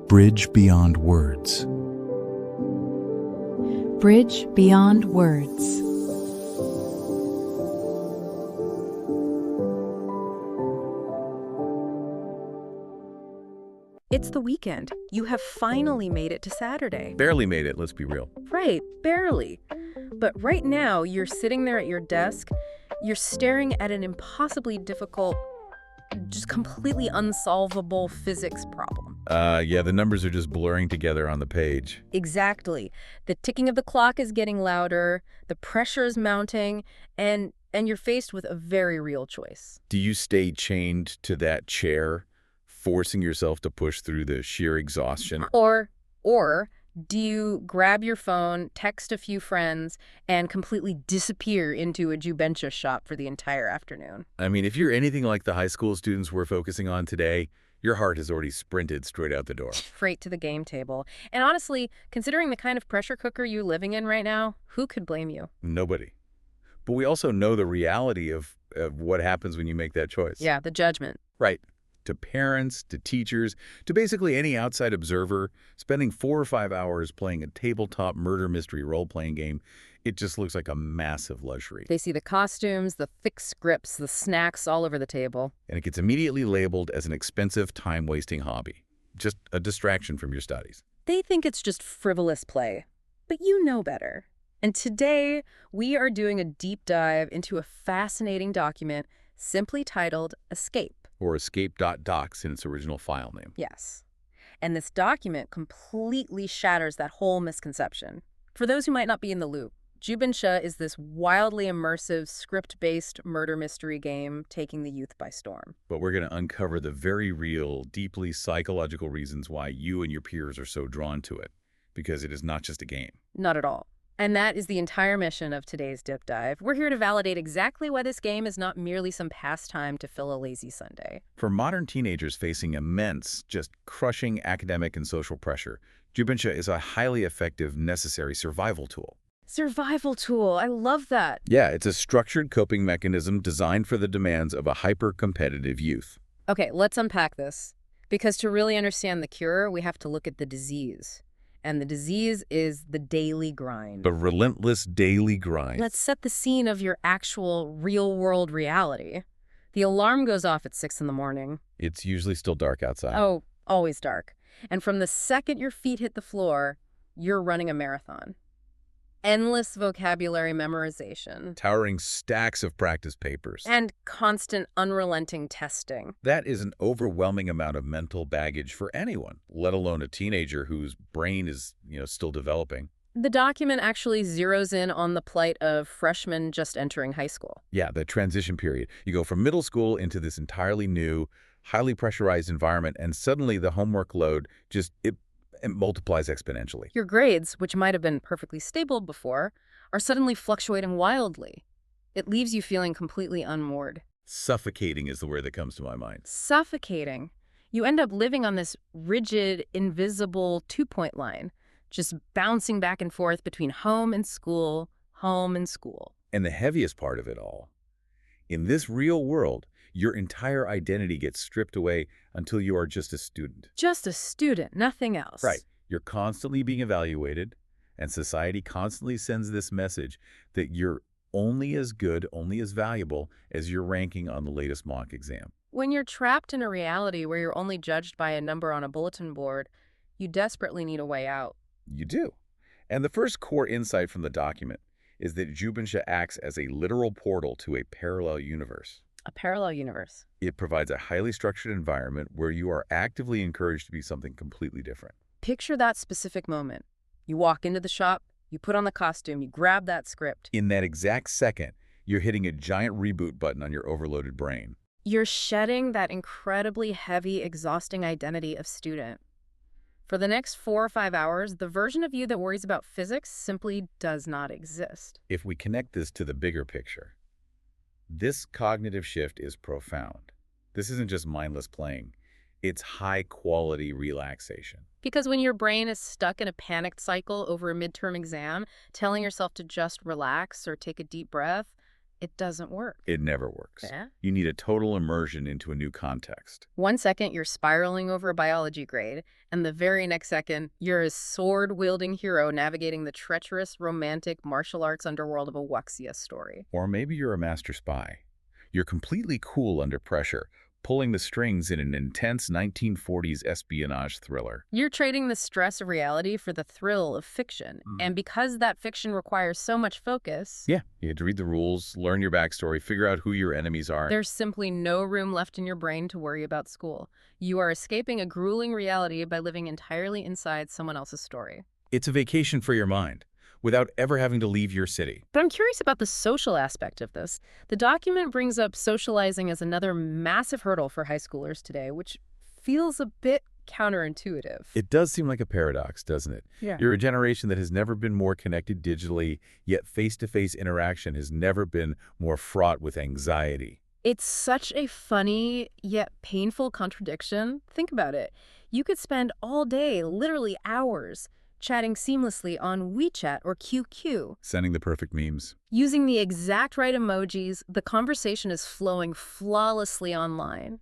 Bridge beyond words. Bridge beyond words. It's the weekend. You have finally made it to Saturday. Barely made it, let's be real. Right, barely. But right now, you're sitting there at your desk, you're staring at an impossibly difficult, just completely unsolvable physics problem. Yeah, the numbers are just blurring together on the page. Exactly. The ticking of the clock is getting louder, the pressure is mounting, and you're faced with a very real choice. Do you stay chained to that chair, forcing yourself to push through the sheer exhaustion? Or do you grab your phone, text a few friends, and completely disappear into a Jubensha shop for the entire afternoon? I mean, if you're anything like the high school students we're focusing on today, your heart has already sprinted straight out the door. Straight to the game table. And honestly, considering the kind of pressure cooker you're living in right now, who could blame you? Nobody. But we also know the reality of what happens when you make that choice. Yeah, the judgment. Right. To parents, to teachers, to basically any outside observer, spending 4 or 5 hours playing a tabletop murder mystery role-playing game, it just looks like a massive luxury. They see the costumes, the thick scripts, the snacks all over the table. And it gets immediately labeled as an expensive, time-wasting hobby. Just a distraction from your studies. They think it's just frivolous play. But you know better. And today, we are doing a deep dive into a fascinating document simply titled Escape. Or escape.docs in its original file name. Yes. And this document completely shatters that whole misconception. For those who might not be in the loop, Jubensha is this wildly immersive, script-based murder mystery game taking the youth by storm. But we're going to uncover the very real, deeply psychological reasons why you and your peers are so drawn to it. Because it is not just a game. Not at all. And that is the entire mission of today's Dip Dive. We're here to validate exactly why this game is not merely some pastime to fill a lazy Sunday. For modern teenagers facing immense, just crushing academic and social pressure, Jubensha is a highly effective, necessary survival tool. Survival tool. I love that. Yeah, it's a structured coping mechanism designed for the demands of a hyper-competitive youth. Okay, let's unpack this. Because to really understand the cure, we have to look at the disease. And the disease is the daily grind. The relentless daily grind. Let's set the scene of your actual real-world reality. The alarm goes off at 6 in the morning. It's usually still dark outside. Oh, always dark. And from the second your feet hit the floor, you're running a marathon. Endless vocabulary memorization. Towering stacks of practice papers. And constant, unrelenting testing. That is an overwhelming amount of mental baggage for anyone, let alone a teenager whose brain is, still developing. The document actually zeroes in on the plight of freshmen just entering high school. Yeah, the transition period. You go from middle school into this entirely new, highly pressurized environment, and suddenly the homework load it multiplies exponentially. Your grades, which might have been perfectly stable before, are suddenly fluctuating wildly. It leaves you feeling completely unmoored. Suffocating is the word that comes to my mind. Suffocating. You end up living on this rigid, invisible two-point line, just bouncing back and forth between home and school, home and school. And the heaviest part of it all, in this real world, your entire identity gets stripped away until you are just a student. Just a student, nothing else. Right. You're constantly being evaluated, and society constantly sends this message that you're only as good, only as valuable as your ranking on the latest mock exam. When you're trapped in a reality where you're only judged by a number on a bulletin board, you desperately need a way out. You do. And the first core insight from the document is that Jubensha acts as a literal portal to a parallel universe. A parallel universe. It provides a highly structured environment where you are actively encouraged to be something completely different. Picture that specific moment. You walk into the shop, you put on the costume, you grab that script. In that exact second, you're hitting a giant reboot button on your overloaded brain. You're shedding that incredibly heavy, exhausting identity of student. For the next 4 or 5 hours, the version of you that worries about physics simply does not exist. If we connect this to the bigger picture, this cognitive shift is profound. This isn't just mindless playing. It's high-quality relaxation. Because when your brain is stuck in a panicked cycle over a midterm exam, telling yourself to just relax or take a deep breath, it doesn't work. It never works. Yeah. You need a total immersion into a new context. 1 second, you're spiraling over a biology grade, and the very next second, you're a sword-wielding hero navigating the treacherous, romantic, martial arts underworld of a wuxia story. Or maybe you're a master spy. You're completely cool under pressure, pulling the strings in an intense 1940s espionage thriller. You're trading the stress of reality for the thrill of fiction. And because that fiction requires so much focus, Yeah, you had to read the rules, learn your backstory, figure out who your enemies are. there's simply no room left in your brain to worry about school. You are escaping a grueling reality by living entirely inside someone else's story. It's a vacation for your mind, without ever having to leave your city. But I'm curious about the social aspect of this. The document brings up socializing as another massive hurdle for high schoolers today, which feels a bit counterintuitive. It does seem like a paradox, doesn't it? Yeah. You're a generation that has never been more connected digitally, yet face-to-face interaction has never been more fraught with anxiety. It's such a funny yet painful contradiction. Think about it. You could spend all day, literally hours, chatting seamlessly on WeChat or QQ. Sending the perfect memes. Using the exact right emojis, the conversation is flowing flawlessly online.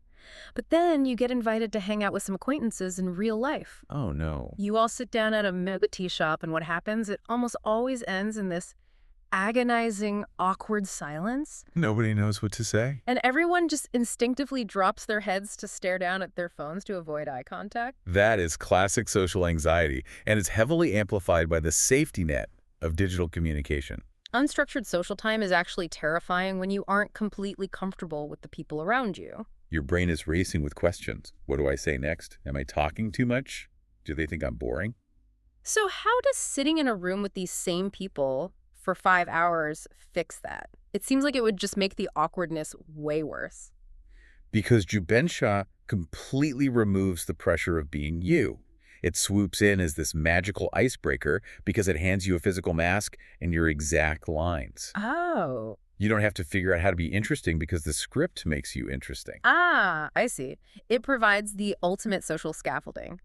But then you get invited to hang out with some acquaintances in real life. Oh, no. You all sit down at a mega tea shop, and what happens? It almost always ends in this agonizing, awkward silence. Nobody knows what to say? And everyone just instinctively drops their heads to stare down at their phones to avoid eye contact. That is classic social anxiety, and it's heavily amplified by the safety net of digital communication. Unstructured social time is actually terrifying when you aren't completely comfortable with the people around you. Your brain is racing with questions. What do I say next? Am I talking too much? Do they think I'm boring? So how does sitting in a room with these same people for 5 hours fix that? It seems like it would just make the awkwardness way worse. Because Jubensha completely removes the pressure of being you. It swoops in as this magical icebreaker because it hands you a physical mask and your exact lines. Oh. You don't have to figure out how to be interesting because the script makes you interesting. Ah, I see. It provides the ultimate social scaffolding.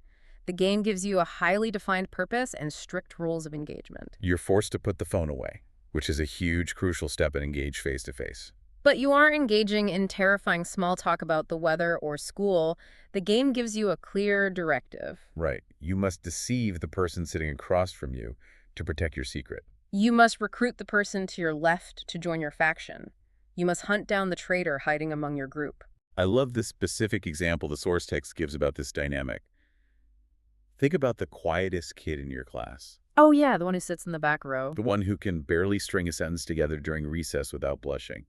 The game gives you a highly defined purpose and strict rules of engagement. You're forced to put the phone away, which is a huge, crucial step in engage face-to-face. But you aren't engaging in terrifying small talk about the weather or school. The game gives you a clear directive. Right. You must deceive the person sitting across from you to protect your secret. You must recruit the person to your left to join your faction. You must hunt down the traitor hiding among your group. I love this specific example the source text gives about this dynamic. Think about the quietest kid in your class. Oh yeah, the one who sits in the back row. The one who can barely string a sentence together during recess without blushing.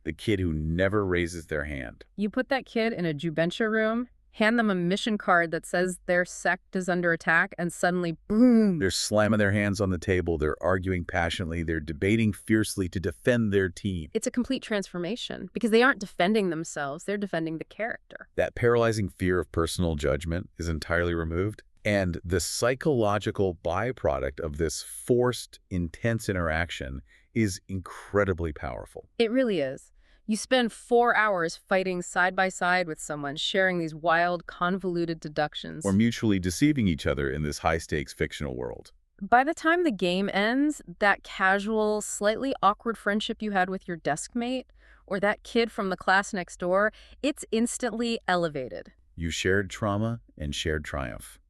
The kid who never raises their hand. You put that kid in a Jubensha room, hand them a mission card that says their sect is under attack, and suddenly, boom! They're slamming their hands on the table, they're arguing passionately, they're debating fiercely to defend their team. It's a complete transformation, because they aren't defending themselves, they're defending the character. That paralyzing fear of personal judgment is entirely removed. And the psychological byproduct of this forced, intense interaction is incredibly powerful. It really is. You spend 4 hours fighting side by side with someone, sharing these wild, convoluted deductions. Or mutually deceiving each other in this high-stakes fictional world. By the time the game ends, that casual, slightly awkward friendship you had with your desk mate, or that kid from the class next door, it's instantly elevated. You shared trauma and shared triumph.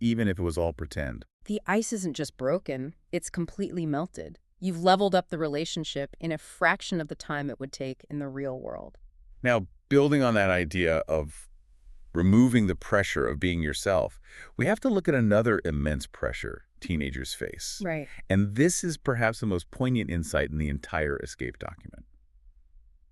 Even if it was all pretend. The ice isn't just broken, it's completely melted. You've leveled up the relationship in a fraction of the time it would take in the real world. Now, building on that idea of removing the pressure of being yourself, we have to look at another immense pressure teenagers face. Right. And this is perhaps the most poignant insight in the entire escape document.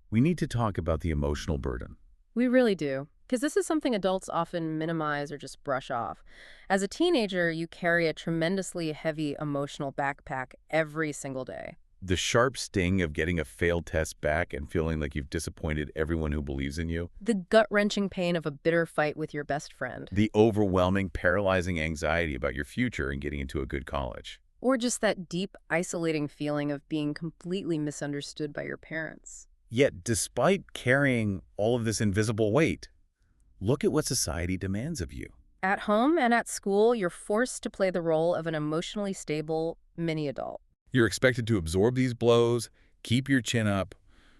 We need to talk about the emotional burden. We really do. Because this is something adults often minimize or just brush off. As a teenager, you carry a tremendously heavy emotional backpack every single day. The sharp sting of getting a failed test back and feeling like you've disappointed everyone who believes in you. The gut-wrenching pain of a bitter fight with your best friend. The overwhelming, paralyzing anxiety about your future and getting into a good college. Or just that deep, isolating feeling of being completely misunderstood by your parents. Yet, despite carrying all of this invisible weight, look at what society demands of you. At home and at school, you're forced to play the role of an emotionally stable mini-adult. You're expected to absorb these blows, Keep your chin up,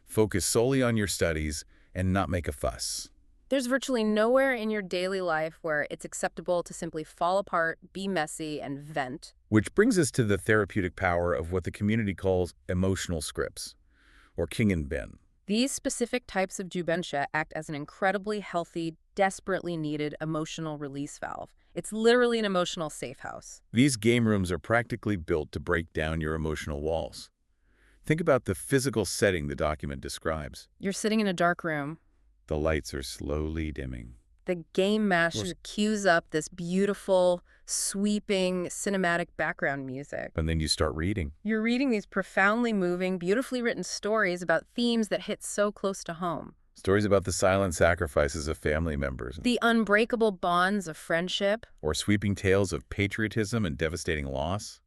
focus solely on your studies, and not make a fuss. There's virtually nowhere in your daily life where it's acceptable to simply fall apart, be messy, and vent. Which brings us to the therapeutic power of what the community calls emotional scripts, or king and bin. These specific types of Jubensha act as an incredibly healthy, desperately needed emotional release valve. It's literally an emotional safe house. These game rooms are practically built to break down your emotional walls. Think about the physical setting the document describes. You're sitting in a dark room. The lights are slowly dimming. The game master cues up this beautiful, sweeping, cinematic background music. And then you start reading. You're reading these profoundly moving, beautifully written stories about themes that hit so close to home. Stories about the silent sacrifices of family members. The unbreakable bonds of friendship. Or sweeping tales of patriotism and devastating loss.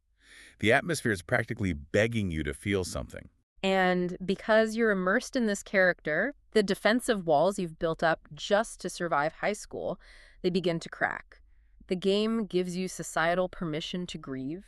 The atmosphere is practically begging you to feel something. And because you're immersed in this character, the defensive walls you've built up just to survive high school, they begin to crack. The game gives you societal permission to grieve.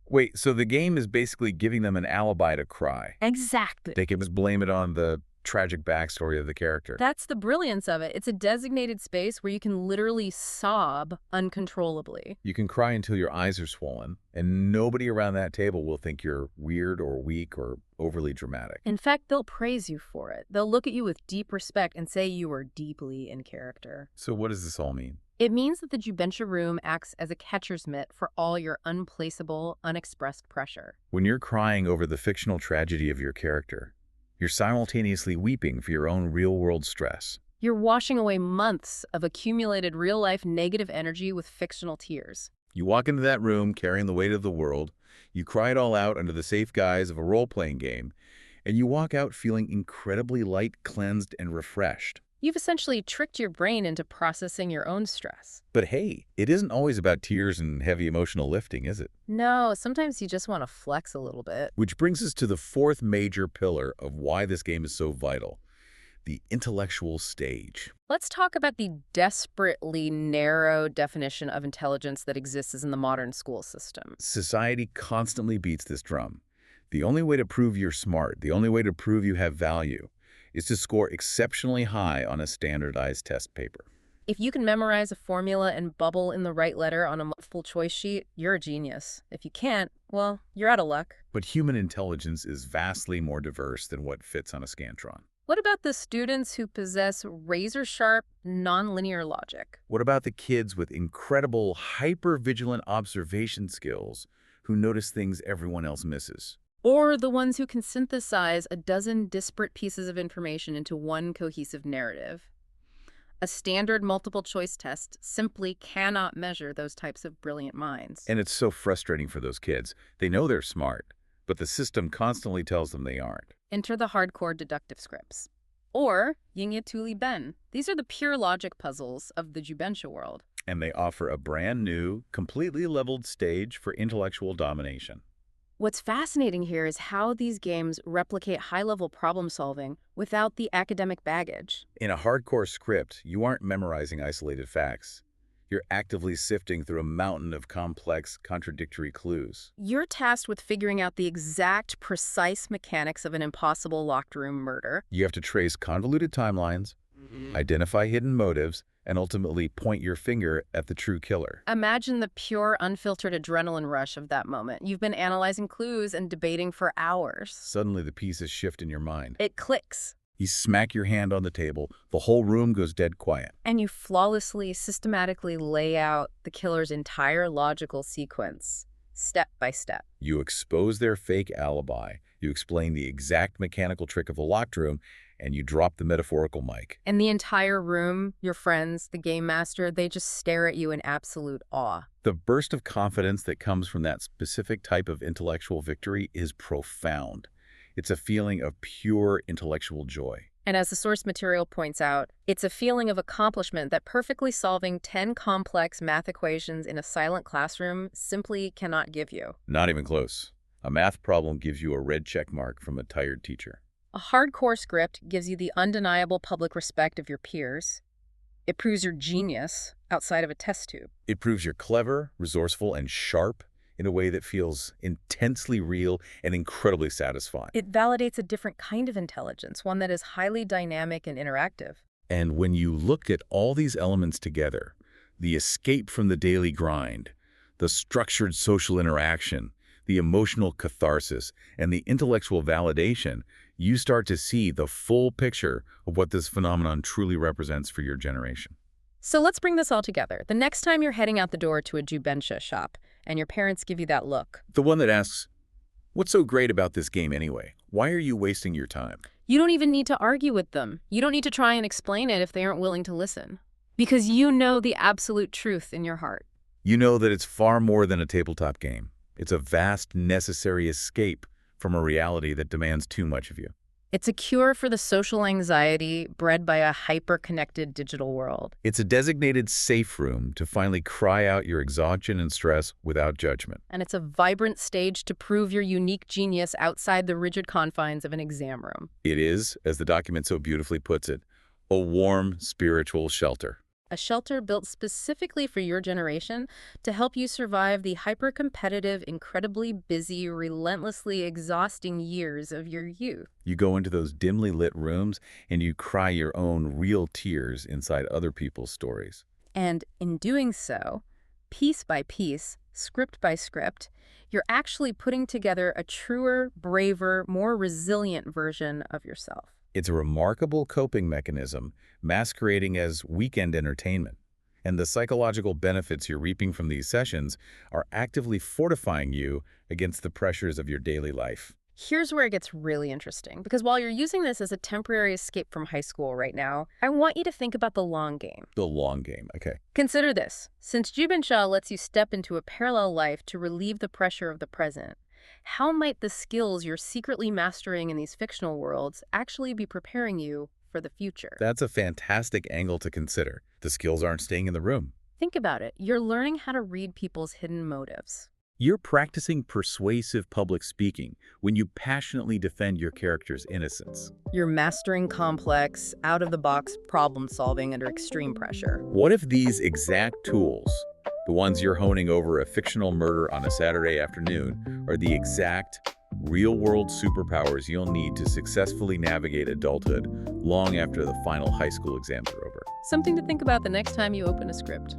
Wait, so the game is basically giving them an alibi to cry. Exactly. They can just blame it on the tragic backstory of the character. That's the brilliance of it. It's a designated space where you can literally sob uncontrollably. You can cry until your eyes are swollen, and nobody around that table will think you're weird or weak or overly dramatic. In fact, they'll praise you for it. They'll look at you with deep respect and say you are deeply in character. So what does this all mean? It means that the Jubensha room acts as a catcher's mitt for all your unplaceable, unexpressed pressure. When you're crying over the fictional tragedy of your character, you're simultaneously weeping for your own real-world stress. You're washing away months of accumulated real-life negative energy with fictional tears. You walk into that room carrying the weight of the world, you cry it all out under the safe guise of a role-playing game, and you walk out feeling incredibly light, cleansed, and refreshed. You've essentially tricked your brain into processing your own stress. But hey, it isn't always about tears and heavy emotional lifting, is it? No, sometimes you just want to flex a little bit. Which brings us to the fourth major pillar of why this game is so vital: the intellectual stage. Let's talk about the desperately narrow definition of intelligence that exists in the modern school system. Society constantly beats this drum. The only way to prove you're smart, the only way to prove you have value, is to score exceptionally high on a standardized test paper. If you can memorize a formula and bubble in the right letter on a multiple choice sheet, you're a genius. If you can't, well, you're out of luck. But human intelligence is vastly more diverse than what fits on a Scantron. What about the students who possess razor-sharp, nonlinear logic? What about the kids with incredible, hyper-vigilant observation skills who notice things everyone else misses? Or the ones who can synthesize a dozen disparate pieces of information into one cohesive narrative? A standard multiple-choice test simply cannot measure those types of brilliant minds. And it's so frustrating for those kids. They know they're smart, but the system constantly tells them they aren't. Enter the hardcore deductive scripts. Or Yingye Tuli Ben. These are the pure logic puzzles of the Jubensha world. And they offer a brand new, completely leveled stage for intellectual domination. What's fascinating here is how these games replicate high-level problem-solving without the academic baggage. In a hardcore script, you aren't memorizing isolated facts. You're actively sifting through a mountain of complex, contradictory clues. You're tasked with figuring out the exact, precise mechanics of an impossible locked-room murder. You have to trace convoluted timelines, identify hidden motives, and ultimately point your finger at the true killer. Imagine the pure, unfiltered adrenaline rush of that moment. You've been analyzing clues and debating for hours. Suddenly, the pieces shift in your mind. It clicks. You smack your hand on the table, the whole room goes dead quiet. And you flawlessly, systematically lay out the killer's entire logical sequence, step by step. You expose their fake alibi, you explain the exact mechanical trick of the locked room, and you drop the metaphorical mic. And the entire room, your friends, the game master, they just stare at you in absolute awe. The burst of confidence that comes from that specific type of intellectual victory is profound. It's a feeling of pure intellectual joy. And as the source material points out, it's a feeling of accomplishment that perfectly solving 10 complex math equations in a silent classroom simply cannot give you. Not even close. A math problem gives you a red check mark from a tired teacher. A hardcore script gives you the undeniable public respect of your peers. It proves your genius outside of a test tube. It proves you're clever, resourceful, and sharp in a way that feels intensely real and incredibly satisfying. It validates a different kind of intelligence, one that is highly dynamic and interactive. And when you look at all these elements together, the escape from the daily grind, the structured social interaction, the emotional catharsis, and the intellectual validation, you start to see the full picture of what this phenomenon truly represents for your generation. So let's bring this all together. The next time you're heading out the door to a Jubensha shop and your parents give you that look, The one that asks, "What's so great about this game anyway? Why are you wasting your time?" you don't even need to argue with them. You don't need to try and explain it if they aren't willing to listen. Because you know the absolute truth in your heart. You know that it's far more than a tabletop game. It's a vast, necessary escape from a reality that demands too much of you. It's a cure for the social anxiety bred by a hyper-connected digital world. It's a designated safe room to finally cry out your exhaustion and stress without judgment. And it's a vibrant stage to prove your unique genius outside the rigid confines of an exam room. It is, as the document so beautifully puts it, a warm spiritual shelter. A shelter built specifically for your generation to help you survive the hyper-competitive, incredibly busy, relentlessly exhausting years of your youth. You go into those dimly lit rooms and you cry your own real tears inside other people's stories. And in doing so, piece by piece, script by script, you're actually putting together a truer, braver, more resilient version of yourself. It's a remarkable coping mechanism masquerading as weekend entertainment. And the psychological benefits you're reaping from these sessions are actively fortifying you against the pressures of your daily life. Here's where it gets really interesting, because while you're using this as a temporary escape from high school right now, I want you to think about the long game. The long game, okay. Consider this. Since Jubensha lets you step into a parallel life to relieve the pressure of the present, how might the skills you're secretly mastering in these fictional worlds actually be preparing you for the future? That's a fantastic angle to consider. The skills aren't staying in the room. Think about it. You're learning how to read people's hidden motives. You're practicing persuasive public speaking when you passionately defend your character's innocence. You're mastering complex, out-of-the-box problem-solving under extreme pressure. What if these exact tools, the ones you're honing over a fictional murder on a Saturday afternoon, are the exact, real-world superpowers you'll need to successfully navigate adulthood long after the final high school exams are over? Something to think about the next time you open a script.